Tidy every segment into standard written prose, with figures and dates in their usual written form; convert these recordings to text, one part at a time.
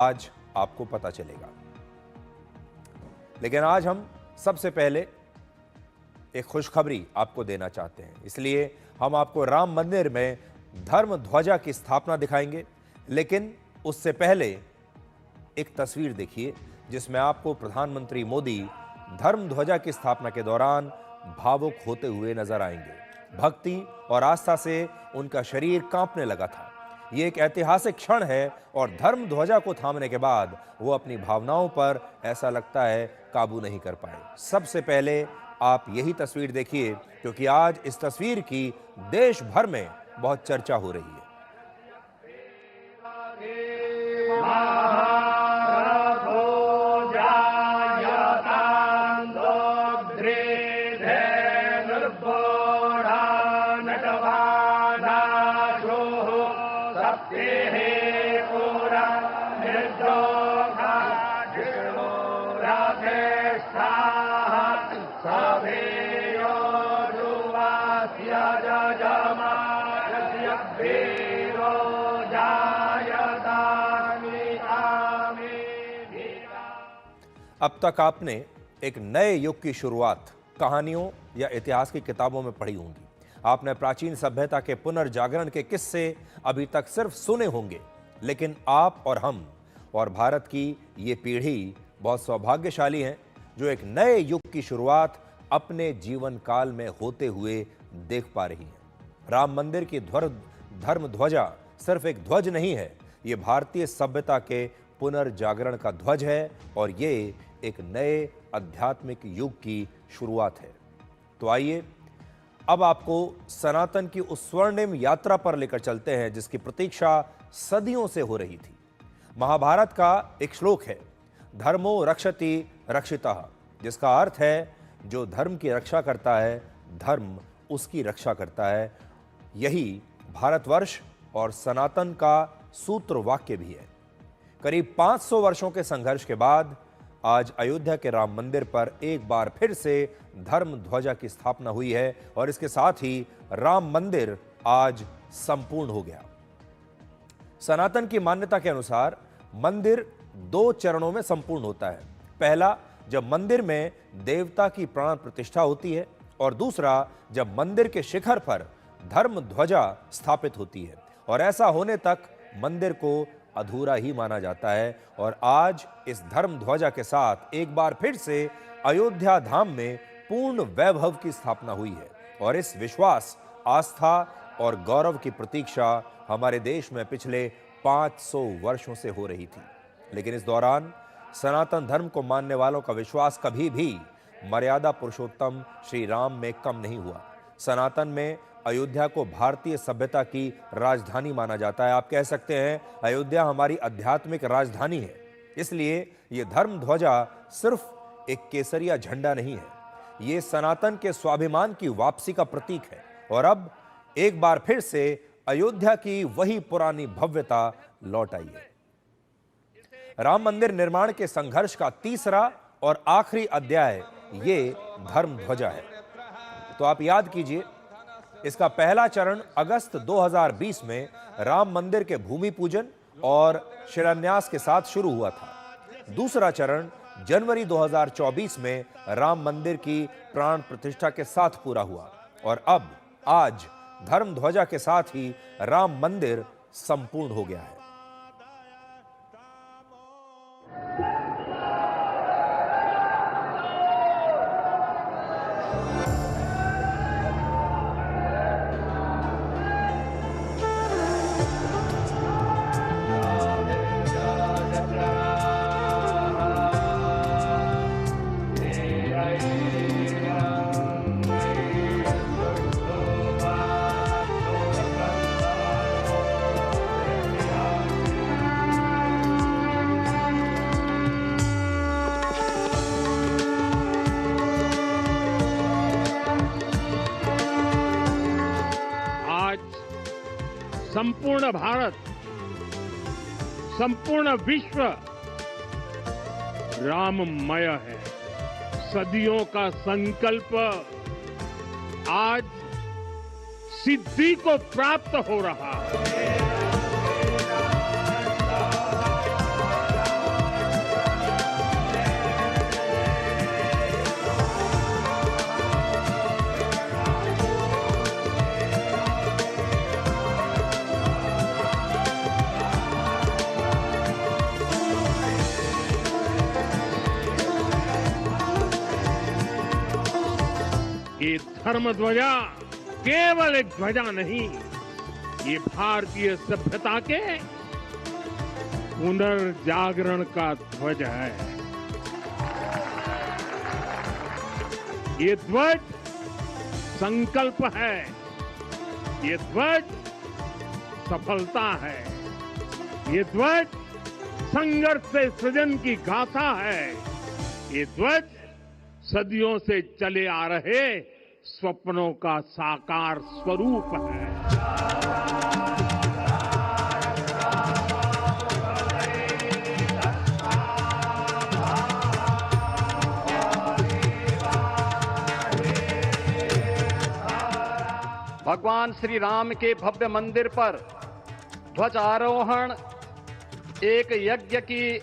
आज आपको पता चलेगा। लेकिन आज हम सबसे पहले एक खुशखबरी आपको देना चाहते हैं, इसलिए हम आपको राम मंदिर में धर्म ध्वजा की स्थापना दिखाएंगे। लेकिन उससे पहले एक तस्वीर देखिए जिसमें आपको प्रधानमंत्री मोदी धर्म ध्वजा की स्थापना के दौरान भावुक होते हुए नजर आएंगे। भक्ति और आस्था से उनका शरीर कांपने लगा था। यह एक ऐतिहासिक क्षण है और धर्म ध्वजा को थामने के बाद वो अपनी भावनाओं पर ऐसा लगता है काबू नहीं कर पाए। सबसे पहले आप यही तस्वीर देखिए, क्योंकि आज इस तस्वीर की देश भर में बहुत चर्चा हो रही है। अब तक आपने एक नए युग की शुरुआत कहानियों या इतिहास की किताबों में पढ़ी होंगी। आपने प्राचीन सभ्यता के पुनर्जागरण के किस्से अभी तक सिर्फ सुने होंगे। लेकिन आप और हम और भारत की ये पीढ़ी बहुत सौभाग्यशाली हैं जो एक नए युग की शुरुआत अपने जीवन काल में होते हुए देख पा रही हैं। राम मंदिर की धर्म ध्वजा सिर्फ एक ध्वज नहीं है, ये भारतीय सभ्यता के पुनर्जागरण का ध्वज है और ये एक नए आध्यात्मिक युग की शुरुआत है। तो आइए अब आपको सनातन की उस स्वर्णिम यात्रा पर लेकर चलते हैं जिसकी प्रतीक्षा सदियों से हो रही थी। महाभारत का एक श्लोक है, धर्मो रक्षति रक्षितः, जिसका अर्थ है जो धर्म की रक्षा करता है धर्म उसकी रक्षा करता है। यही भारतवर्ष और सनातन का सूत्र वाक्य भी है। करीब 500 वर्षों के संघर्ष के बाद आज अयोध्या के राम मंदिर पर एक बार फिर से धर्म ध्वजा की स्थापना हुई है और इसके साथ ही राम मंदिर आज संपूर्ण हो गया। सनातन की मान्यता के अनुसार मंदिर 2 चरणों में संपूर्ण होता है। पहला, जब मंदिर में देवता की प्राण प्रतिष्ठा होती है, और दूसरा, जब मंदिर के शिखर पर धर्म ध्वजा स्थापित होती है। और ऐसा होने तक मंदिर को अधूरा ही माना जाता है। और आज इस धर्म ध्वजा के साथ एक बार फिर से अयोध्या धाम में पूर्ण वैभव की स्थापना हुई है। और इस विश्वास, आस्था और गौरव की प्रतीक्षा हमारे देश में पिछले 500 वर्षों से हो रही थी। लेकिन इस दौरान सनातन धर्म को मानने वालों का विश्वास कभी भी मर्यादा पुरुषोत्तम श्री राम में कम नहीं हुआ। सनातन में अयोध्या को भारतीय सभ्यता की राजधानी माना जाता है। आप कह सकते हैं अयोध्या हमारी आध्यात्मिक राजधानी है। इसलिए ये धर्म ध्वजा सिर्फ एक केसरिया झंडा नहीं है, ये सनातन के स्वाभिमान की वापसी का प्रतीक है। और अब एक बार फिर से अयोध्या की वही पुरानी भव्यता लौट आई है। राम मंदिर निर्माण के संघर्ष का तीसरा और आखिरी अध्याय ये धर्म ध्वजा है। तो आप याद कीजिए, इसका पहला चरण अगस्त 2020 में राम मंदिर के भूमि पूजन और शिलान्यास के साथ शुरू हुआ था। दूसरा चरण जनवरी 2024 में राम मंदिर की प्राण प्रतिष्ठा के साथ पूरा हुआ। और अब आज धर्म ध्वजा के साथ ही राम मंदिर संपूर्ण हो गया है। संपूर्ण भारत, संपूर्ण विश्व राममय है। सदियों का संकल्प आज सिद्धि को प्राप्त हो रहा है। धर्म ध्वजा केवल एक ध्वजा नहीं, ये भारतीय सभ्यता के पुनर्जागरण का ध्वज है। ये ध्वज संकल्प है, ये ध्वज सफलता है, ये ध्वज संघर्ष से सृजन की गाथा है, ये ध्वज सदियों से चले आ रहे स्वप्नों का साकार स्वरूप है। भगवान श्री राम के भव्य मंदिर पर ध्वजारोहण एक यज्ञ की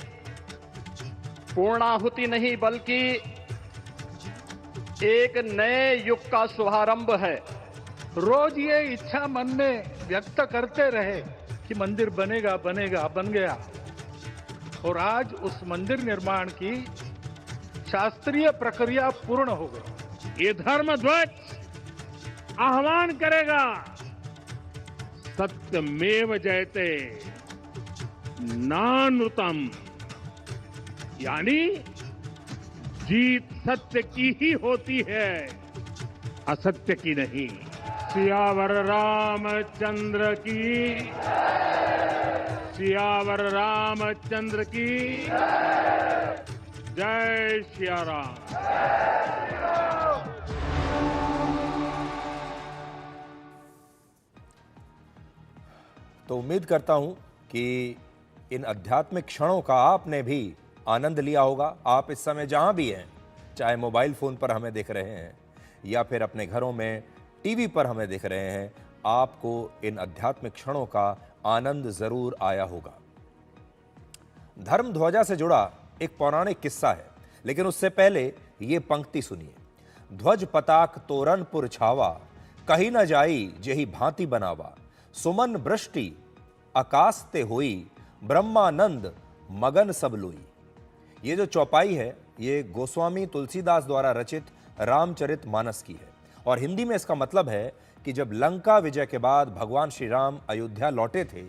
पूर्णाहुति नहीं बल्कि एक नए युग का शुभारंभ है। रोज ये इच्छा मन में व्यक्त करते रहे कि मंदिर बनेगा बनेगा, बन गया। और आज उस मंदिर निर्माण की शास्त्रीय प्रक्रिया पूर्ण हो गई। ये धर्म ध्वज आह्वान करेगा, सत्यमेव जयते नानृतम, यानी जीत सत्य की ही होती है, असत्य की नहीं। सियावर रामचंद्र की, सियावर रामचंद्र की जय सिया राम। तो उम्मीद करता हूं कि इन आध्यात्मिक क्षणों का आपने भी आनंद लिया होगा। आप इस समय जहां भी हैं, चाहे मोबाइल फोन पर हमें देख रहे हैं या फिर अपने घरों में टीवी पर हमें देख रहे हैं, आपको इन आध्यात्मिक क्षणों का आनंद जरूर आया होगा। धर्म ध्वजा से जुड़ा एक पौराणिक किस्सा है, लेकिन उससे पहले ये पंक्ति सुनिए। ध्वज पताक तोरणपुर छावा, कही न जाई जेहि भांति बनावा, सुमन वृष्टि आकाश ते होई, ब्रह्मानंद मगन सब लोई। ये जो चौपाई है, ये गोस्वामी तुलसीदास द्वारा रचित रामचरितमानस की है और हिंदी में इसका मतलब है कि जब लंका विजय के बाद भगवान श्री राम अयोध्या लौटे थे,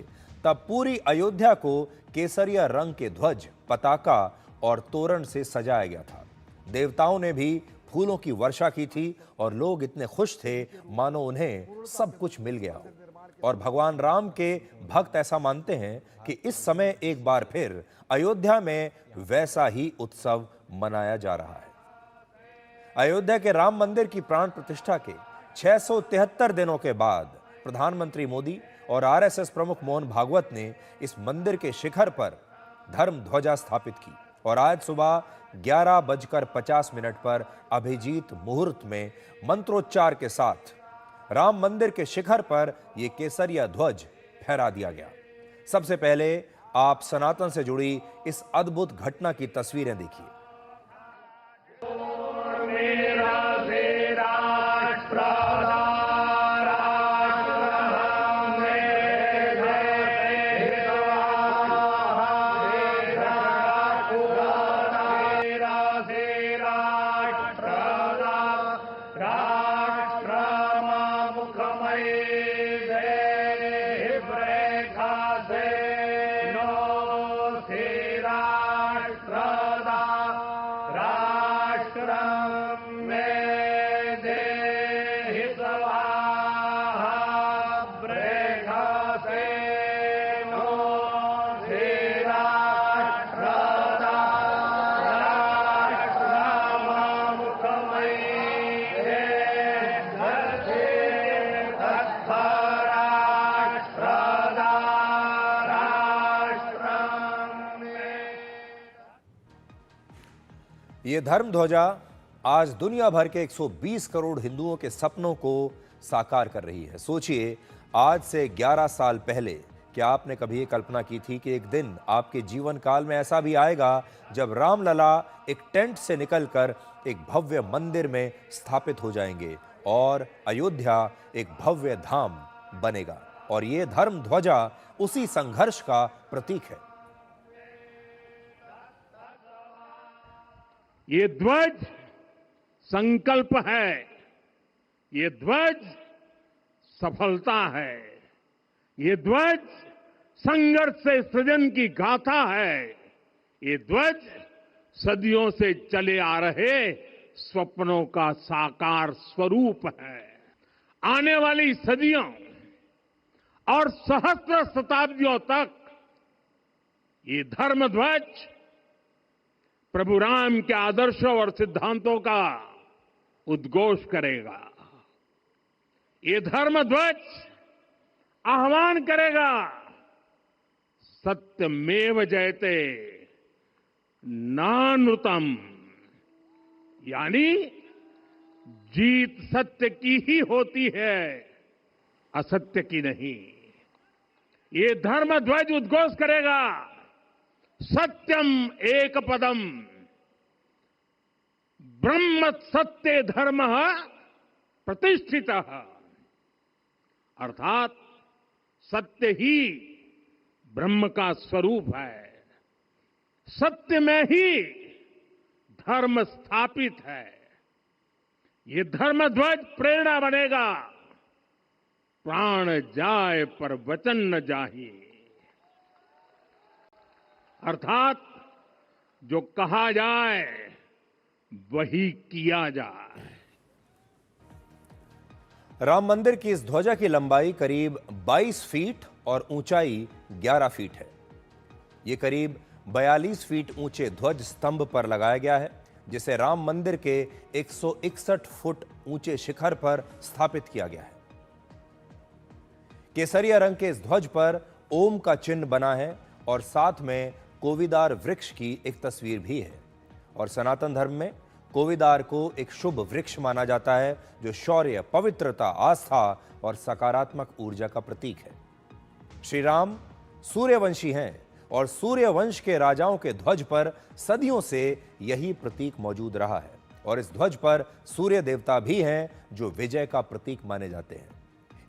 तब पूरी अयोध्या को केसरिया रंग के ध्वज, पताका और तोरण से सजाया गया था। देवताओं ने भी फूलों की वर्षा की थी और लोग इतने खुश थे मानो उन्हें सब कुछ मिल गया हो। और भगवान राम के भक्त ऐसा मानते हैं कि इस समय एक बार फिर अयोध्या में वैसा ही उत्सव मनाया जा रहा है। अयोध्या के राम मंदिर की प्राण प्रतिष्ठा के 673 दिनों के बाद प्रधानमंत्री मोदी और आरएसएस प्रमुख मोहन भागवत ने इस मंदिर के शिखर पर धर्म ध्वजा स्थापित की और आज सुबह 11:50 पर अभिजीत मुहूर्त में मंत्रोच्चार के साथ राम मंदिर के शिखर पर यह केसरिया ध्वज फहरा दिया गया। सबसे पहले आप सनातन से जुड़ी इस अद्भुत घटना की तस्वीरें देखिए। ये धर्म ध्वजा आज दुनिया भर के 120 करोड़ हिंदुओं के सपनों को साकार कर रही है। सोचिए, आज से 11 साल पहले क्या आपने कभी ये कल्पना की थी कि एक दिन आपके जीवन काल में ऐसा भी आएगा जब रामलला एक टेंट से निकलकर एक भव्य मंदिर में स्थापित हो जाएंगे और अयोध्या एक भव्य धाम बनेगा। और ये धर्म ध्वजा उसी संघर्ष का प्रतीक है। ये ध्वज संकल्प है, ये ध्वज सफलता है, ये ध्वज संघर्ष से सृजन की गाथा है, ये ध्वज सदियों से चले आ रहे स्वप्नों का साकार स्वरूप है। आने वाली सदियों और सहस्त्र शताब्दियों तक ये धर्म ध्वज प्रभु राम के आदर्शों और सिद्धांतों का उद्घोष करेगा। ये धर्म ध्वज आह्वान करेगा, सत्यमेव जयते नानृतम, यानी जीत सत्य की ही होती है, असत्य की नहीं। ये धर्म ध्वज उद्घोष करेगा, सत्यम एक पदम ब्रह्म सत्य धर्म प्रतिष्ठित, अर्थात सत्य ही ब्रह्म का स्वरूप है, सत्य में ही धर्म स्थापित है। ये धर्म ध्वज प्रेरणा बनेगा, प्राण जाए पर वचन न जाहि, अर्थात जो कहा जाए वही किया जाए। राम मंदिर की इस ध्वजा की लंबाई करीब 22 फीट और ऊंचाई 11 फीट है। ये करीब 42 फीट ऊंचे ध्वज स्तंभ पर लगाया गया है, जिसे राम मंदिर के 161 फुट ऊंचे शिखर पर स्थापित किया गया है। केसरिया रंग के इस ध्वज पर ओम का चिन्ह बना है और साथ में कोविदार वृक्ष की एक तस्वीर भी है। और सनातन धर्म में कोविदार को एक शुभ वृक्ष माना जाता है, जो शौर्य, पवित्रता, आस्था और सकारात्मक ऊर्जा का प्रतीक है। श्री राम सूर्यवंशी हैं और सूर्यवंश के राजाओं के ध्वज पर सदियों से यही प्रतीक मौजूद रहा है। और इस ध्वज पर सूर्य देवता भी हैं, जो विजय का प्रतीक माने जाते हैं।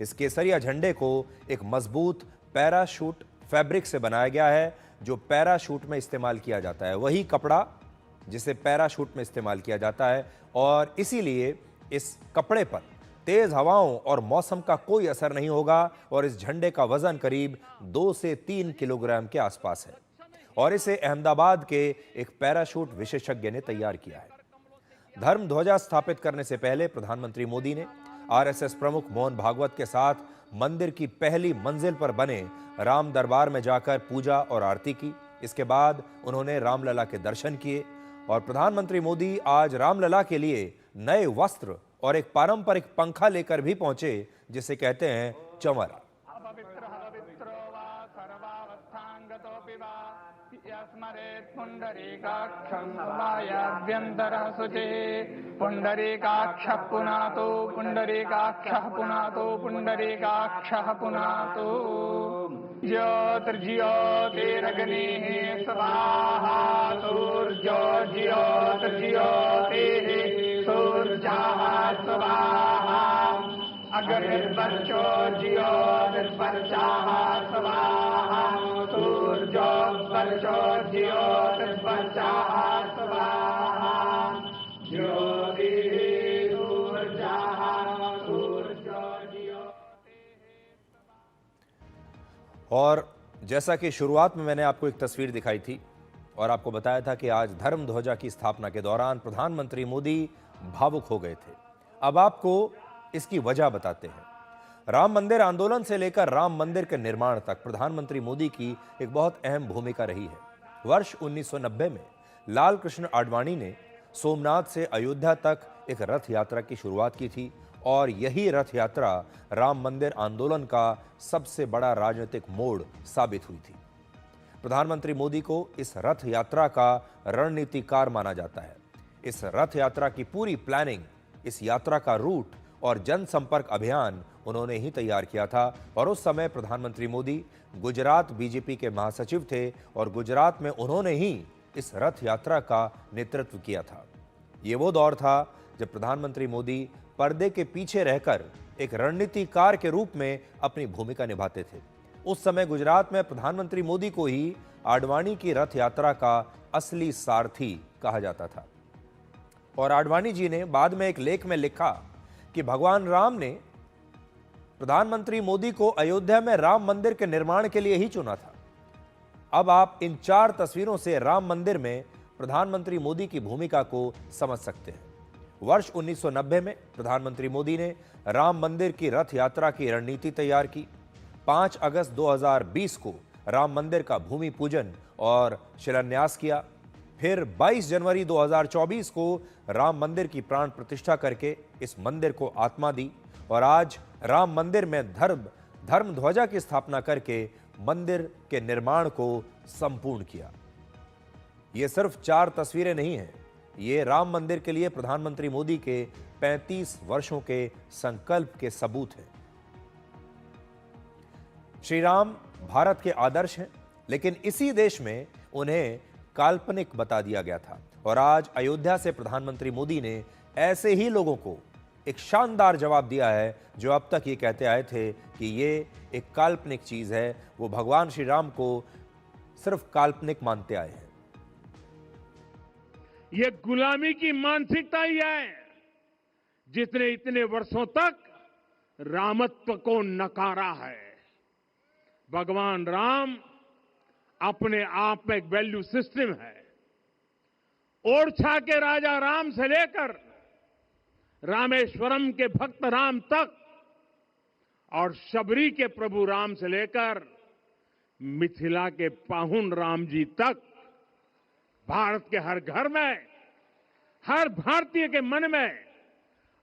इस केसरिया झंडे को एक मजबूत पैराशूट फैब्रिक से बनाया गया है, जो पैराशूट में इस्तेमाल किया जाता है, वही कपड़ा जिसे पैराशूट में इस्तेमाल किया जाता है। और इसीलिए इस कपड़े पर तेज हवाओं और मौसम का कोई असर नहीं होगा। और इस झंडे का वजन करीब 2 से 3 किलोग्राम के आसपास है और इसे अहमदाबाद के एक पैराशूट विशेषज्ञ ने तैयार किया है। धर्म ध्वजा स्थापित करने से पहले प्रधानमंत्री मोदी ने आरएसएस प्रमुख मोहन भागवत के साथ मंदिर की पहली मंजिल पर बने राम दरबार में जाकर पूजा और आरती की। इसके बाद उन्होंने रामलला के दर्शन किए और प्रधानमंत्री मोदी आज रामलला के लिए नए वस्त्र और एक पारंपरिक पंखा लेकर भी पहुंचे, जिसे कहते हैं चमर। पुंडरीकाक्षः पुनातो पुंडरीकाक्षः पुनातो पुंडरीकाक्षः पुनातो ज्योतिर्ज्योतिरग्निः स्वाहा सूर्योर्ज्योतिर्ज्योतिः सूर्यः स्वाहा अग्निर्वर्चो ज्योतिर्वर्चः स्वाहा सूर्योर्वर्चो ज्योतिर्वर्चः स्वाहा ज्योतिः सूर्यः सूर्यो और जैसा कि शुरुआत में मैंने आपको एक तस्वीर दिखाई थी और आपको बताया था कि आज धर्म ध्वजा की स्थापना के दौरान प्रधानमंत्री मोदी भावुक हो गए थे। अब आपको इसकी वजह बताते हैं। राम मंदिर आंदोलन से लेकर राम मंदिर के निर्माण तक प्रधानमंत्री मोदी की एक बहुत अहम भूमिका रही है। वर्ष 1990 में लाल कृष्ण आडवाणी ने सोमनाथ से अयोध्या तक एक रथ यात्रा की शुरुआत की थी और यही रथ यात्रा राम मंदिर आंदोलन का सबसे बड़ा राजनीतिक मोड़ साबित हुई थी। प्रधानमंत्री मोदी को इस रथ यात्रा का रणनीतिकार माना जाता है। इस रथ यात्रा की पूरी प्लानिंग, इस यात्रा का रूट और जनसंपर्क अभियान उन्होंने ही तैयार किया था। और उस समय प्रधानमंत्री मोदी गुजरात बीजेपी के महासचिव थे और गुजरात में उन्होंने ही इस रथ यात्रा का नेतृत्व किया था। ये वो दौर था जब प्रधानमंत्री मोदी पर्दे के पीछे रहकर एक रणनीतिकार के रूप में अपनी भूमिका निभाते थे। उस समय गुजरात में प्रधानमंत्री मोदी को ही आडवाणी की रथ यात्रा का असली सारथी कहा जाता था। और आडवाणी जी ने बाद में एक लेख में लिखा कि भगवान राम ने प्रधानमंत्री मोदी को अयोध्या में राम मंदिर के निर्माण के लिए ही चुना था। अब आप इन 4 तस्वीरों से राम मंदिर में प्रधानमंत्री मोदी की भूमिका को समझ सकते हैं। वर्ष 1990 में प्रधानमंत्री मोदी ने राम मंदिर की रथ यात्रा की रणनीति तैयार की। 5 अगस्त 2020 को राम मंदिर का भूमि पूजन और शिलान्यास किया। फिर 22 जनवरी 2024 को राम मंदिर की प्राण प्रतिष्ठा करके इस मंदिर को आत्मा दी और आज राम मंदिर में धर्म ध्वजा की स्थापना करके मंदिर के निर्माण को संपूर्ण किया। ये सिर्फ 4 तस्वीरें नहीं हैं, ये राम मंदिर के लिए प्रधानमंत्री मोदी के 35 वर्षों के संकल्प के सबूत हैं। श्री राम भारत के आदर्श हैं, लेकिन इसी देश में उन्हें काल्पनिक बता दिया गया था और आज अयोध्या से प्रधानमंत्री मोदी ने ऐसे ही लोगों को एक शानदार जवाब दिया है जो अब तक ये कहते आए थे कि ये एक काल्पनिक चीज है। वो भगवान श्री राम को सिर्फ काल्पनिक मानते आए हैं। ये गुलामी की मानसिकता ही है जिसने इतने वर्षों तक रामत्व को नकारा है। भगवान राम अपने आप में एक वैल्यू सिस्टम है। ओरछा के राजा राम से लेकर रामेश्वरम के भक्त राम तक और शबरी के प्रभु राम से लेकर मिथिला के पाहुन राम जी तक भारत के हर घर में, हर भारतीय के मन में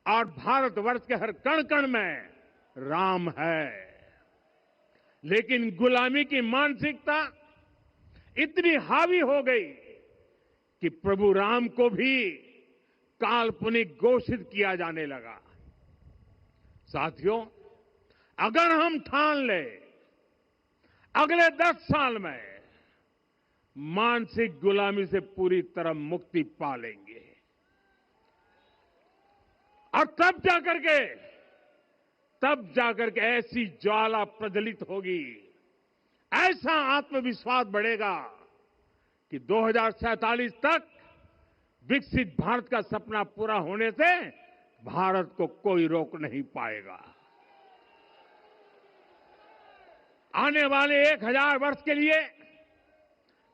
और भारतवर्ष के हर कण कण में राम है। लेकिन गुलामी की मानसिकता इतनी हावी हो गई कि प्रभु राम को भी काल्पनिक घोषित किया जाने लगा। साथियों, अगर हम ठान ले अगले 10 साल में मानसिक गुलामी से पूरी तरह मुक्ति पा लेंगे और तब जाकर के ऐसी ज्वाला प्रज्वलित होगी, ऐसा आत्मविश्वास बढ़ेगा कि 2047 तक विकसित भारत का सपना पूरा होने से भारत को कोई रोक नहीं पाएगा। आने वाले 1000 वर्ष के लिए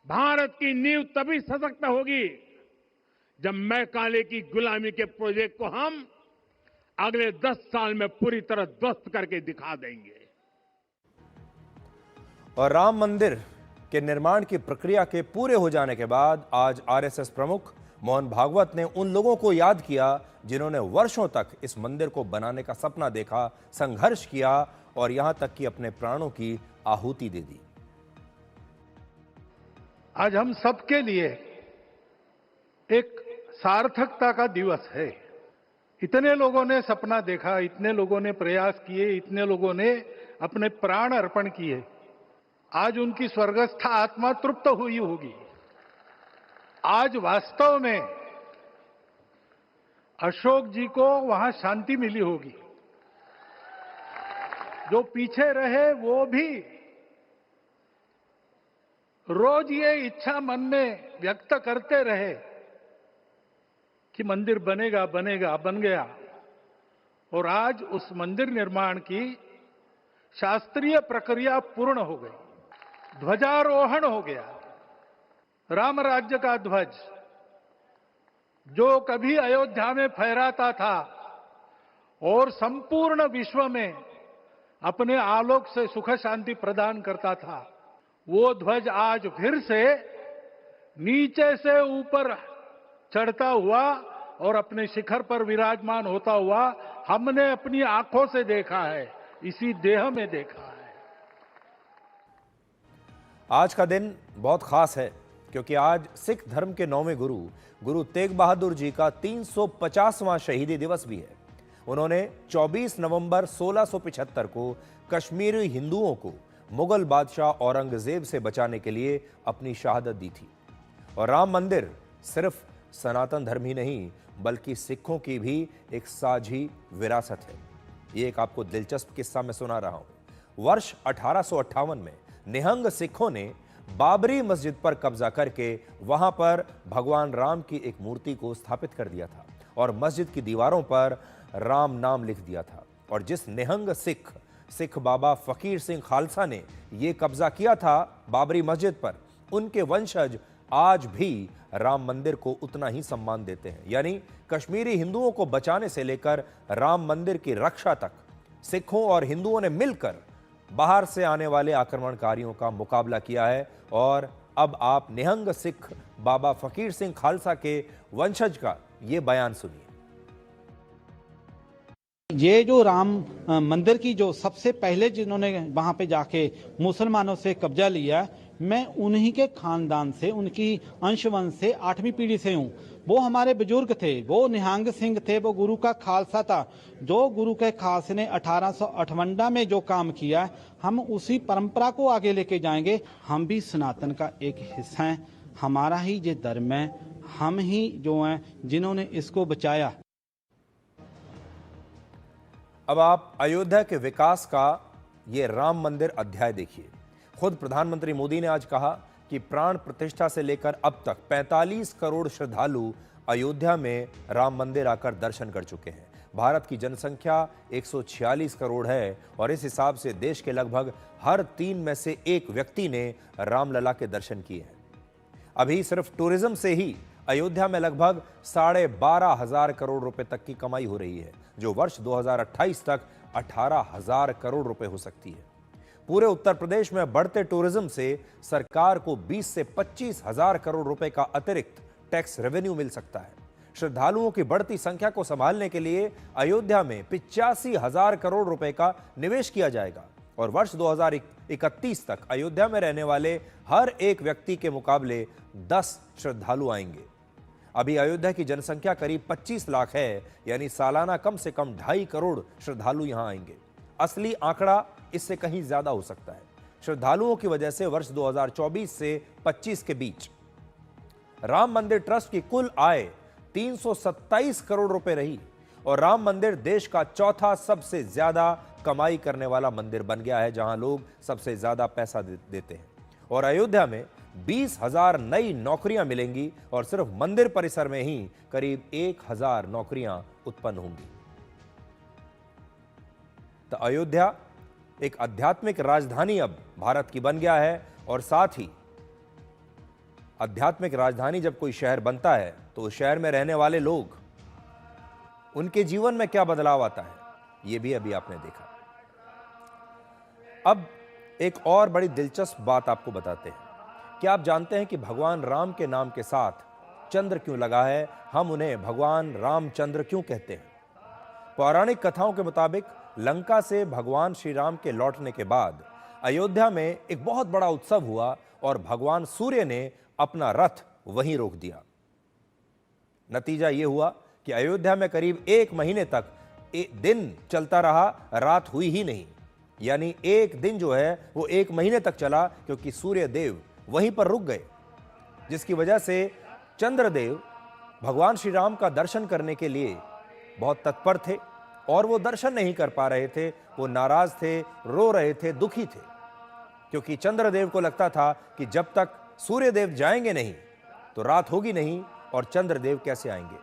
भारत की नींव तभी सशक्त होगी जब मैकाले की गुलामी के प्रोजेक्ट को हम अगले 10 साल में पूरी तरह ध्वस्त करके दिखा देंगे। और राम मंदिर के निर्माण की प्रक्रिया के पूरे हो जाने के बाद आज आरएसएस प्रमुख मोहन भागवत ने उन लोगों को याद किया जिन्होंने वर्षों तक इस मंदिर को बनाने का सपना देखा, संघर्ष किया और यहां तक कि अपने प्राणों की आहुति दे दी। आज हम सबके लिए एक सार्थकता का दिवस है। इतने लोगों ने सपना देखा, इतने लोगों ने प्रयास किए, इतने लोगों ने अपने प्राण अर्पण किए। आज उनकी स्वर्गस्थ आत्मा तृप्त हुई होगी। आज वास्तव में अशोक जी को वहां शांति मिली होगी। जो पीछे रहे वो भी रोज ये इच्छा मन में व्यक्त करते रहे कि मंदिर बनेगा बनेगा, बन गया। और आज उस मंदिर निर्माण की शास्त्रीय प्रक्रिया पूर्ण हो गई, ध्वजारोहण हो गया। राम राज्य का ध्वज जो कभी अयोध्या में फहराता था और संपूर्ण विश्व में अपने आलोक से सुख शांति प्रदान करता था, वो ध्वज आज फिर से नीचे से ऊपर चढ़ता हुआ और अपने शिखर पर विराजमान होता हुआ हमने अपनी आंखों से देखा है, इसी देह में देखा है। आज का दिन बहुत खास है क्योंकि आज सिख धर्म के 9वें गुरु तेग बहादुर जी का 350वां शहीदी दिवस भी है। उन्होंने 24 नवंबर 1675 को कश्मीरी हिंदुओं को मुगल बादशाह औरंगजेब से बचाने के लिए अपनी शहादत दी थी। और राम मंदिर सिर्फ सनातन धर्म ही नहीं बल्कि सिखों की भी एक साझी विरासत है। ये एक आपको दिलचस्प किस्सा मैं सुना रहा हूं। वर्ष 1858 में निहंग सिखों ने बाबरी मस्जिद पर कब्जा करके वहां पर भगवान राम की एक मूर्ति को स्थापित कर दिया था और मस्जिद की दीवारों पर राम नाम लिख दिया था। और जिस निहंग सिख बाबा फकीर सिंह खालसा ने यह कब्जा किया था बाबरी मस्जिद पर, उनके वंशज आज भी राम मंदिर को उतना ही सम्मान देते हैं। यानी कश्मीरी हिंदुओं को बचाने से लेकर राम मंदिर की रक्षा तक सिखों और हिंदुओं ने मिलकर बाहर से आने वाले आक्रमणकारियों का मुकाबला किया है। और अब आप निहंग सिख बाबा फकीर सिंह खालसा के वंशज का यह बयान सुनिए। ये जो राम मंदिर की जो सबसे पहले जिन्होंने वहां पे जाके मुसलमानों से कब्जा लिया, मैं उन्हीं के खानदान से, उनकी अंशवंश से 8वीं पीढ़ी से हूँ। वो हमारे बुजुर्ग थे, वो निहंग सिंह थे, वो गुरु का खालसा था। जो गुरु के खालसे ने 1858 में जो काम किया, हम उसी परंपरा को आगे लेके जाएंगे। हम भी सनातन का एक हिस्सा हैं, हमारा ही ये धर्म है, हम ही जो हैं जिन्होंने इसको बचाया। अब आप अयोध्या के विकास का ये राम मंदिर अध्याय देखिए। खुद प्रधानमंत्री मोदी ने आज कहा कि प्राण प्रतिष्ठा से लेकर अब तक 45 करोड़ श्रद्धालु अयोध्या में राम मंदिर आकर दर्शन कर चुके हैं। भारत की जनसंख्या 146 करोड़ है और इस हिसाब से देश के लगभग हर 3 में से 1 व्यक्ति ने रामलला के दर्शन किए हैं। अभी सिर्फ टूरिज्म से ही अयोध्या में लगभग 12,500 करोड़ रुपए तक की कमाई हो रही है, जो वर्ष 2028 तक 18,000 करोड़ रुपए हो सकती है। पूरे उत्तर प्रदेश में बढ़ते टूरिज्म से सरकार को 20 से 25,000 करोड़ रुपए का अतिरिक्त टैक्स रेवेन्यू मिल सकता है। श्रद्धालुओं की बढ़ती संख्या को संभालने के लिए अयोध्या में 85,000 करोड़ रुपए का निवेश किया जाएगा और वर्ष 2031 तक अयोध्या में रहने वाले हर एक व्यक्ति के मुकाबले 10 श्रद्धालु आएंगे। अभी अयोध्या की जनसंख्या करीब 25 लाख है, यानी सालाना कम से कम 2.5 करोड़ श्रद्धालु यहां आएंगे। असली आंकड़ा इससे कहीं ज्यादा हो सकता है। श्रद्धालुओं की वजह से वर्ष 2024 से 25 के बीच राम मंदिर ट्रस्ट की कुल आय 327 करोड़ रुपए रही और राम मंदिर देश का चौथा सबसे ज्यादा कमाई करने वाला मंदिर बन गया है, जहां लोग सबसे ज्यादा पैसा देते हैं। और अयोध्या में 20,000 नई नौकरियां मिलेंगी और सिर्फ मंदिर परिसर में ही करीब 1,000 नौकरियां उत्पन्न होंगी। तो अयोध्या एक आध्यात्मिक राजधानी अब भारत की बन गया है और साथ ही आध्यात्मिक राजधानी जब कोई शहर बनता है तो उस शहर में रहने वाले लोग, उनके जीवन में क्या बदलाव आता है, यह भी अभी आपने देखा। अब एक और बड़ी दिलचस्प बात आपको बताते हैं। क्या आप जानते हैं कि भगवान राम के नाम के साथ चंद्र क्यों लगा है? हम उन्हें भगवान रामचंद्र क्यों कहते हैं? पौराणिक कथाओं के मुताबिक लंका से भगवान श्री राम के लौटने के बाद अयोध्या में एक बहुत बड़ा उत्सव हुआ और भगवान सूर्य ने अपना रथ वहीं रोक दिया। नतीजा यह हुआ कि अयोध्या में करीब 1 महीने तक दिन चलता रहा, रात हुई ही नहीं। यानी एक दिन जो है वो 1 महीने तक चला, क्योंकि सूर्य देव वहीं पर रुक गए, जिसकी वजह से चंद्रदेव भगवान श्री राम का दर्शन करने के लिए बहुत तत्पर थे और वो दर्शन नहीं कर पा रहे थे। वो नाराज थे, रो रहे थे, दुखी थे, क्योंकि चंद्रदेव को लगता था कि जब तक सूर्यदेव जाएंगे नहीं तो रात होगी नहीं और चंद्रदेव कैसे आएंगे।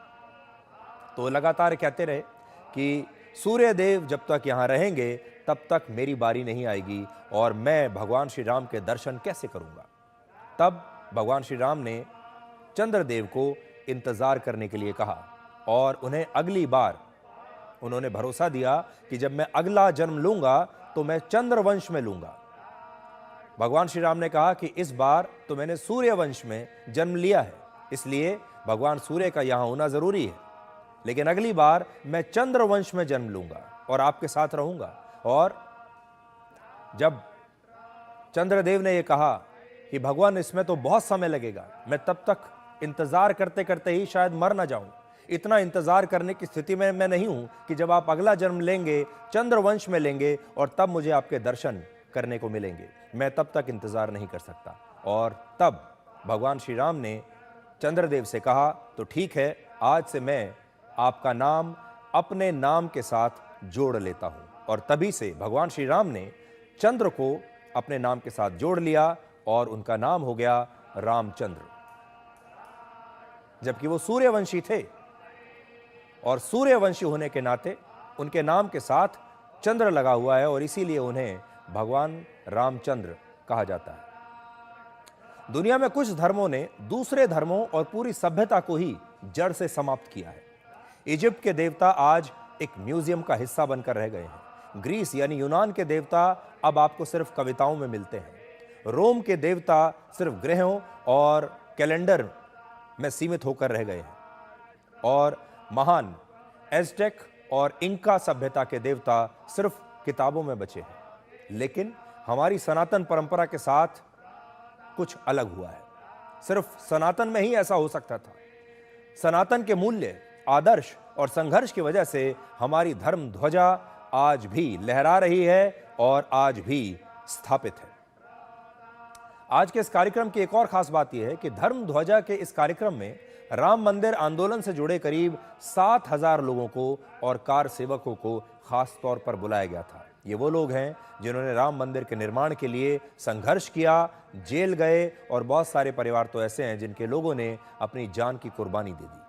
तो लगातार कहते रहे कि सूर्यदेव जब तक यहां रहेंगे तब तक मेरी बारी नहीं आएगी और मैं भगवान श्री राम के दर्शन कैसे करूंगा। तब भगवान श्री राम ने चंद्रदेव को इंतजार करने के लिए कहा और उन्हें अगली बार उन्होंने भरोसा दिया कि जब मैं अगला जन्म लूंगा तो मैं चंद्रवंश में लूंगा। भगवान श्री राम ने कहा कि इस बार तो मैंने सूर्यवंश में जन्म लिया है, इसलिए भगवान सूर्य का यहां होना जरूरी है, लेकिन अगली बार मैं चंद्रवंश में जन्म लूंगा और आपके साथ रहूंगा। और जब चंद्रदेव ने यह कहा कि भगवान इसमें तो बहुत समय लगेगा, मैं तब तक इंतजार करते करते ही शायद मर ना जाऊं, इतना इंतजार करने की स्थिति में मैं नहीं हूं कि जब आप अगला जन्म लेंगे चंद्रवंश में लेंगे और तब मुझे आपके दर्शन करने को मिलेंगे, मैं तब तक इंतजार नहीं कर सकता। और तब भगवान श्री राम ने चंद्रदेव से कहा, तो ठीक है, आज से मैं आपका नाम अपने नाम के साथ जोड़ लेता हूं। और तभी से भगवान श्री राम ने चंद्र को अपने नाम के साथ जोड़ लिया और उनका नाम हो गया रामचंद्र, जबकि वो सूर्यवंशी थे। और सूर्यवंशी होने के नाते उनके नाम के साथ चंद्र लगा हुआ है और इसीलिए उन्हें भगवान रामचंद्र कहा जाता है। दुनिया में कुछ धर्मों ने दूसरे धर्मों और पूरी सभ्यता को ही जड़ से समाप्त किया है। इजिप्ट के देवता आज एक म्यूजियम का हिस्सा बनकर रह गए हैं। ग्रीस यानी यूनान के देवता अब आपको सिर्फ कविताओं में मिलते हैं। रोम के देवता सिर्फ ग्रहों और कैलेंडर में सीमित होकर रह गए हैं और महान एज़टेक और इंका सभ्यता के देवता सिर्फ किताबों में बचे हैं। लेकिन हमारी सनातन परंपरा के साथ कुछ अलग हुआ है। सिर्फ सनातन में ही ऐसा हो सकता था। सनातन के मूल्य, आदर्श और संघर्ष की वजह से हमारी धर्म ध्वजा आज भी लहरा रही है और आज भी स्थापित है। आज के इस कार्यक्रम की एक और खास बात यह है कि धर्म ध्वजा के इस कार्यक्रम में राम मंदिर आंदोलन से जुड़े करीब 7,000 लोगों को और कार सेवकों को खास तौर पर बुलाया गया था। ये वो लोग हैं जिन्होंने राम मंदिर के निर्माण के लिए संघर्ष किया, जेल गए और बहुत सारे परिवार तो ऐसे हैं जिनके लोगों ने अपनी जान की कुर्बानी दे दी।